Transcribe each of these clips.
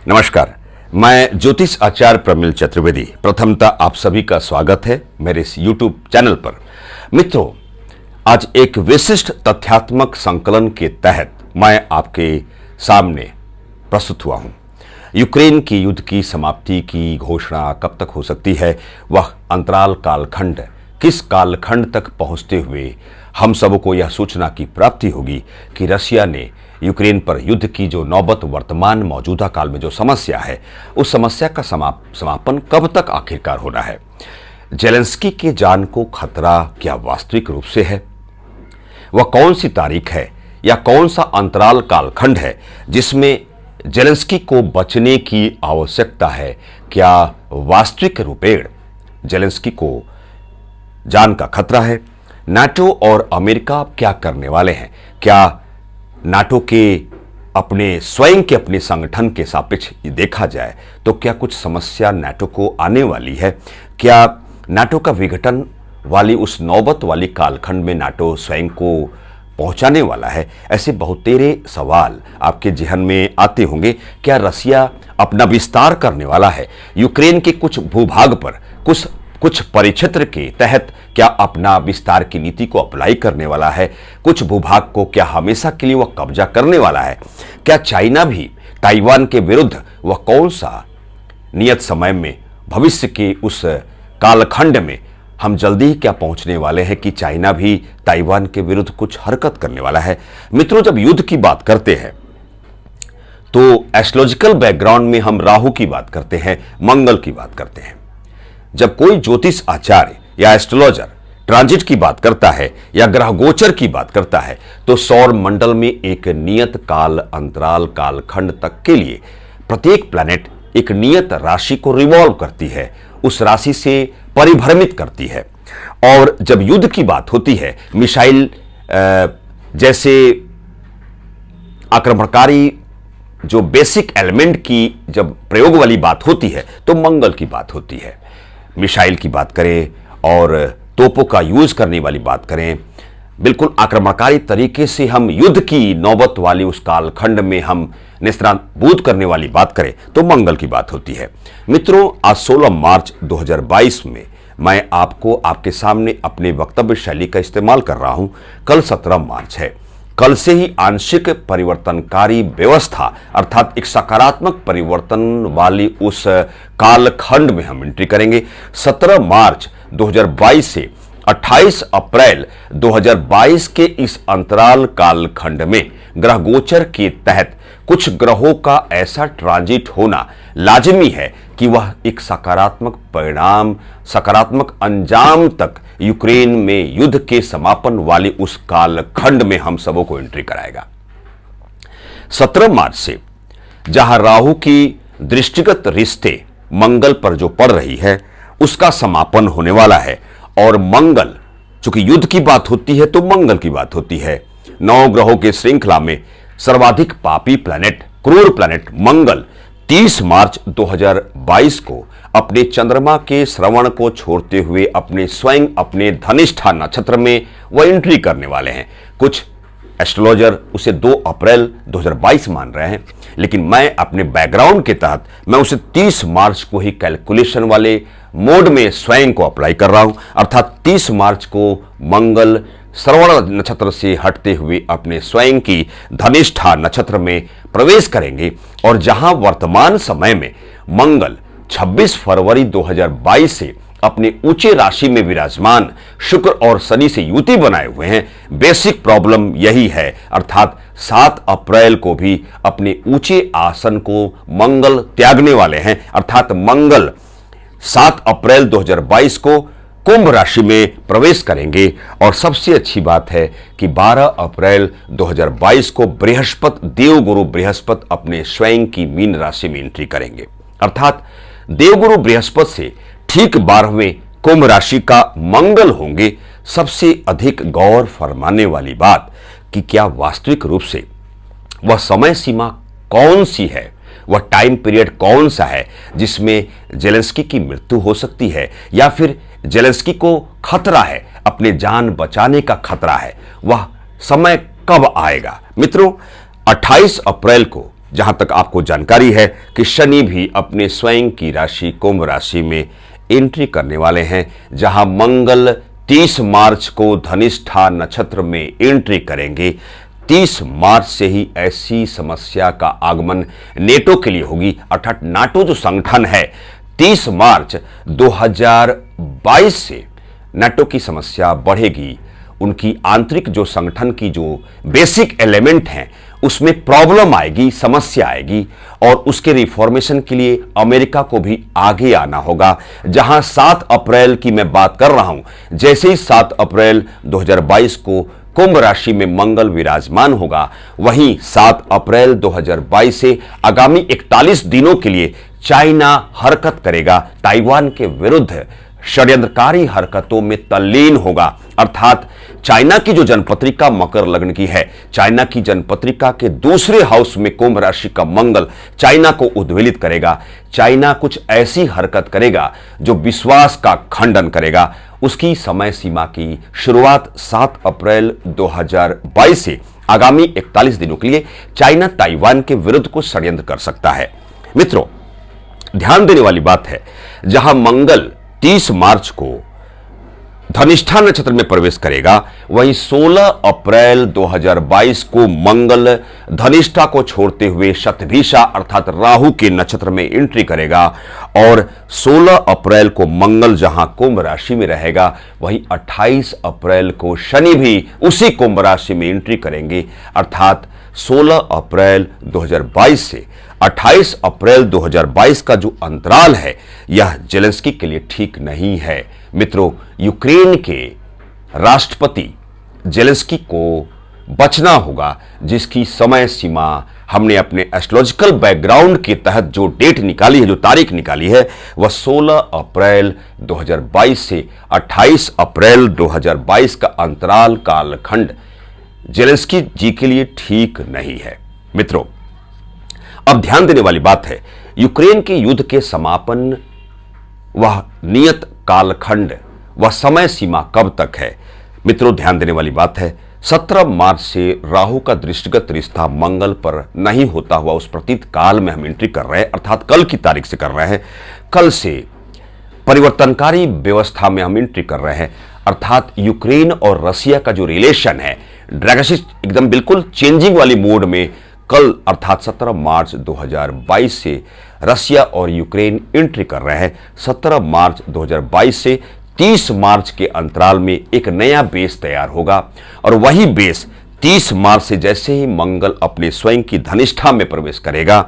नमस्कार, मैं ज्योतिष आचार्य प्रमिल चतुर्वेदी। प्रथमतः आप सभी का स्वागत है मेरे इस YouTube चैनल पर। मित्रों, आज एक विशिष्ट तथ्यात्मक संकलन के तहत मैं आपके सामने प्रस्तुत हुआ हूं। यूक्रेन की युद्ध की समाप्ति की घोषणा कब तक हो सकती है, वह अंतराल कालखंड किस कालखंड तक पहुंचते हुए हम सबको यह सूचना की प्राप्ति होगी कि रशिया ने यूक्रेन पर युद्ध की जो नौबत वर्तमान मौजूदा काल में जो समस्या है, उस समस्या का समापन कब तक आखिरकार होना है। जेलेंस्की के जान को खतरा क्या वास्तविक रूप से है? वह कौन सी तारीख है या कौन सा अंतराल कालखंड है जिसमें जेलेंस्की को बचने की आवश्यकता है? क्या वास्तविक रूपेण जेलेंस्की को जान का खतरा है? नाटो और अमेरिका क्या करने वाले हैं? क्या नाटो के अपने स्वयं के अपने संगठन के सापेक्ष देखा जाए तो क्या कुछ समस्या नाटो को आने वाली है? क्या नाटो का विघटन वाली उस नौबत वाली कालखंड में नाटो स्वयं को पहुंचाने वाला है? ऐसे बहुतेरे सवाल आपके जहन में आते होंगे। क्या रसिया अपना विस्तार करने वाला है? यूक्रेन के कुछ भूभाग पर कुछ परिक्षेत्र के तहत क्या अपना विस्तार की नीति को अप्लाई करने वाला है? कुछ भूभाग को क्या हमेशा के लिए वह कब्जा करने वाला है? क्या चाइना भी ताइवान के विरुद्ध वह कौन सा नियत समय में भविष्य के उस कालखंड में हम जल्दी ही क्या पहुंचने वाले हैं कि चाइना भी ताइवान के विरुद्ध कुछ हरकत करने वाला है? मित्रों, जब युद्ध की बात करते हैं तो एस्ट्रोलॉजिकल बैकग्राउंड में हम राहु की बात करते हैं, मंगल की बात करते हैं। जब कोई ज्योतिष आचार्य या एस्ट्रोलॉजर ट्रांजिट की बात करता है या ग्रह गोचर की बात करता है तो सौर मंडल में एक नियत काल अंतराल कालखंड तक के लिए प्रत्येक प्लैनेट एक नियत राशि को रिवॉल्व करती है, उस राशि से परिभ्रमित करती है। और जब युद्ध की बात होती है, मिसाइल जैसे आक्रमणकारी जो बेसिक एलिमेंट की जब प्रयोग वाली बात होती है तो मंगल की बात होती है। मिसाइल की बात करें और तोपों का यूज करने वाली बात करें, बिल्कुल आक्रमणकारी तरीके से हम युद्ध की नौबत वाली उस कालखंड में हम नेस्तनाबूद करने वाली बात करें तो मंगल की बात होती है। मित्रों, आज 16 मार्च 2022 में मैं आपको आपके सामने अपने वक्तव्य शैली का इस्तेमाल कर रहा हूं। कल 17 मार्च है। कल से ही आंशिक परिवर्तनकारी व्यवस्था अर्थात एक सकारात्मक परिवर्तन वाली उस कालखंड में हम एंट्री करेंगे। 17 मार्च 2022 से 28 अप्रैल 2022 के इस अंतराल कालखंड में ग्रह गोचर के तहत कुछ ग्रहों का ऐसा ट्रांजिट होना लाजमी है कि वह एक सकारात्मक परिणाम, सकारात्मक अंजाम तक यूक्रेन में युद्ध के समापन वाली उस कालखंड में हम सबों को एंट्री कराएगा। 17 मार्च से जहां राहु की दृष्टिगत रिश्ते मंगल पर जो पड़ रही है उसका समापन होने वाला है। और मंगल, चूंकि युद्ध की बात होती है तो मंगल की बात होती है। 9 ग्रहों के श्रृंखला में सर्वाधिक पापी प्लैनेट, क्रूर प्लैनेट मंगल 30 मार्च 2022 को अपने चंद्रमा के श्रवण को छोड़ते हुए अपने धनिष्ठा नक्षत्र में वह एंट्री करने वाले हैं। कुछ एस्ट्रोलॉजर उसे 2 अप्रैल 2022 मान रहे हैं, लेकिन मैं अपने बैकग्राउंड के तहत मैं उसे 30 मार्च को ही कैलकुलेशन वाले मोड में स्वयं को अप्लाई कर रहा हूं। अर्थात 30 मार्च को मंगल श्रवण नक्षत्र से हटते हुए अपने स्वयं की धनिष्ठा नक्षत्र में प्रवेश करेंगे। और जहां वर्तमान समय में मंगल 26 फरवरी 2022 से अपने ऊंचे राशि में विराजमान शुक्र और शनि से युति बनाए हुए हैं, बेसिक प्रॉब्लम यही है। अर्थात 7 अप्रैल को भी अपने ऊंचे आसन को मंगल त्यागने वाले हैं। अर्थात मंगल 7 अप्रैल 2022 को कुंभ राशि में प्रवेश करेंगे। और सबसे अच्छी बात है कि 12 अप्रैल 2022 को बृहस्पति, देवगुरु बृहस्पति अपने स्वयं की मीन राशि में एंट्री करेंगे। अर्थात देवगुरु बृहस्पति से ठीक 12वें कुंभ राशि का मंगल होंगे। सबसे अधिक गौर फरमाने वाली बात कि क्या वास्तविक रूप से वह समय सीमा कौन सी है, वह टाइम पीरियड कौन सा है जिसमें जेलेंस्की की मृत्यु हो सकती है या फिर जेलेंस्की को खतरा है, अपने जान बचाने का खतरा है, वह समय कब आएगा? मित्रों, 28 अप्रैल को जहां तक आपको जानकारी है कि शनि भी अपने स्वयं की राशि कुंभ राशि में एंट्री करने वाले हैं, जहां मंगल 30 मार्च को धनिष्ठा नक्षत्र में एंट्री करेंगे। 30 मार्च से ही ऐसी समस्या का आगमन नेटो के लिए होगी, अर्थात नाटो जो संगठन है 30 मार्च 2022 से नाटो की समस्या बढ़ेगी। उनकी आंतरिक जो संगठन की जो बेसिक एलिमेंट हैं उसमें प्रॉब्लम आएगी, समस्या आएगी, और उसके रिफॉर्मेशन के लिए अमेरिका को भी आगे आना होगा। जहां 7 अप्रैल की मैं बात कर रहा हूं, जैसे ही 7 अप्रैल 2022 को कुंभ राशि में मंगल विराजमान होगा, वहीं 7 अप्रैल 2022 से आगामी 41 दिनों के लिए चाइना हरकत करेगा, ताइवान के विरुद्ध षड्यंत्रकारी हरकतों में तल्लीन होगा। अर्थात चाइना की जो जन्मपत्रिका मकर लग्न की है, चाइना की जन्मपत्रिका के दूसरे हाउस में कुंभ राशि का मंगल चाइना को उद्वेलित करेगा। चाइना कुछ ऐसी हरकत करेगा जो विश्वास का खंडन करेगा। उसकी समय सीमा की शुरुआत 7 अप्रैल 2022 से आगामी 41 दिनों के लिए चाइना ताइवान के विरुद्ध कुछ षड्यंत्र कर सकता है। मित्रों, ध्यान देने वाली बात है, जहां मंगल 30 मार्च को धनिष्ठा नक्षत्र में प्रवेश करेगा, वहीं 16 अप्रैल 2022 को मंगल धनिष्ठा को छोड़ते हुए शतभिषा अर्थात राहु के नक्षत्र में एंट्री करेगा, और 16 अप्रैल को मंगल जहां कुंभ राशि में रहेगा, वहीं 28 अप्रैल को शनि भी उसी कुंभ राशि में एंट्री करेंगे। अर्थात 16 अप्रैल 2022 से 28 अप्रैल 2022 का जो अंतराल है, यह जेलेंस्की के लिए ठीक नहीं है। मित्रों, यूक्रेन के राष्ट्रपति जेलेंस्की को बचना होगा, जिसकी समय सीमा हमने अपने एस्ट्रोलॉजिकल बैकग्राउंड के तहत जो डेट निकाली है, जो तारीख निकाली है, वह 16 अप्रैल 2022 से 28 अप्रैल 2022 का अंतराल कालखंड जेलेंस्की जी के लिए ठीक नहीं है। मित्रों, अब ध्यान देने वाली बात है, यूक्रेन के युद्ध के समापन वह नियत कालखंड, वह समय सीमा कब तक है। मित्रों, ध्यान देने वाली बात है, 17 मार्च से राहु का दृष्टिगत रिश्ता मंगल पर नहीं होता हुआ उस प्रतीत काल में हम एंट्री कर रहे हैं, अर्थात कल की तारीख से कर रहे हैं। कल से परिवर्तनकारी व्यवस्था में हम एंट्री कर रहे हैं, अर्थात यूक्रेन और रसिया का जो रिलेशन है ड्रैगसिस एकदम बिल्कुल चेंजिंग वाली मोड में कल अर्थात 17 मार्च 2022 से रसिया और यूक्रेन एंट्री कर रहे हैं। 17 मार्च 2022 से 30 मार्च के अंतराल में एक नया बेस तैयार होगा, और वही बेस 30 मार्च से जैसे ही मंगल अपने स्वयं की धनिष्ठा में प्रवेश करेगा,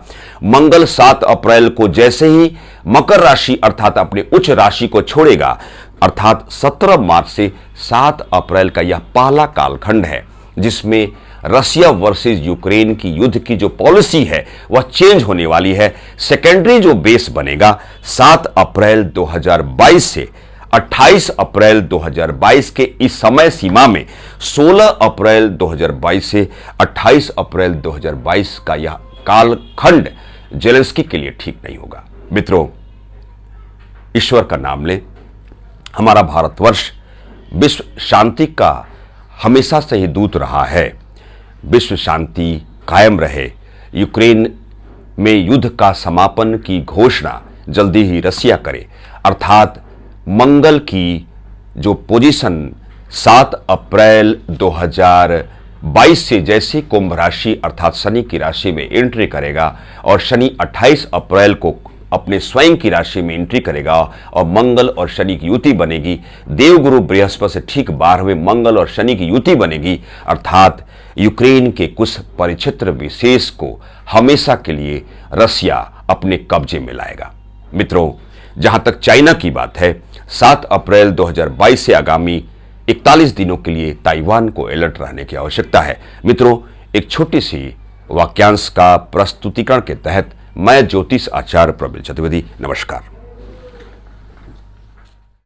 मंगल 7 अप्रैल को जैसे ही मकर राशि अर्थात अपने उच्च राशि को छोड़ेगा, अर्थात 17 मार्च से 7 अप्रैल का यह पहला कालखंड है जिसमें रसिया वर्सेस यूक्रेन की युद्ध की जो पॉलिसी है वह चेंज होने वाली है। सेकेंडरी जो बेस बनेगा 7 अप्रैल 2022 से 28 अप्रैल 2022 के इस समय सीमा में 16 अप्रैल 2022 से 28 अप्रैल 2022 का यह कालखंड जेलेंस्की के लिए ठीक नहीं होगा। मित्रों, ईश्वर का नाम लें, हमारा भारतवर्ष विश्व शांति का हमेशा से ही दूत रहा है। विश्व शांति कायम रहे। यूक्रेन में युद्ध का समापन की घोषणा जल्दी ही रसिया करे, अर्थात मंगल की जो पोजीशन 7 अप्रैल 2022 से जैसे कुंभ राशि अर्थात शनि की राशि में एंट्री करेगा, और शनि 28 अप्रैल को अपने स्वयं की राशि में एंट्री करेगा, और मंगल और शनि की युति बनेगी। देवगुरु बृहस्पति से ठीक 12वें मंगल और शनि की युति बनेगी, अर्थात यूक्रेन के कुछ परिक्षेत्र विशेष को हमेशा के लिए रसिया अपने कब्जे में लाएगा। मित्रों, जहां तक चाइना की बात है, 7 अप्रैल 2022 से आगामी 41 दिनों के लिए ताइवान को अलर्ट रहने की आवश्यकता है। मित्रों, एक छोटी सी वाक्यांश का प्रस्तुतिकरण के तहत मैं ज्योतिष आचार्य प्रवीण चतुर्वेदी, नमस्कार।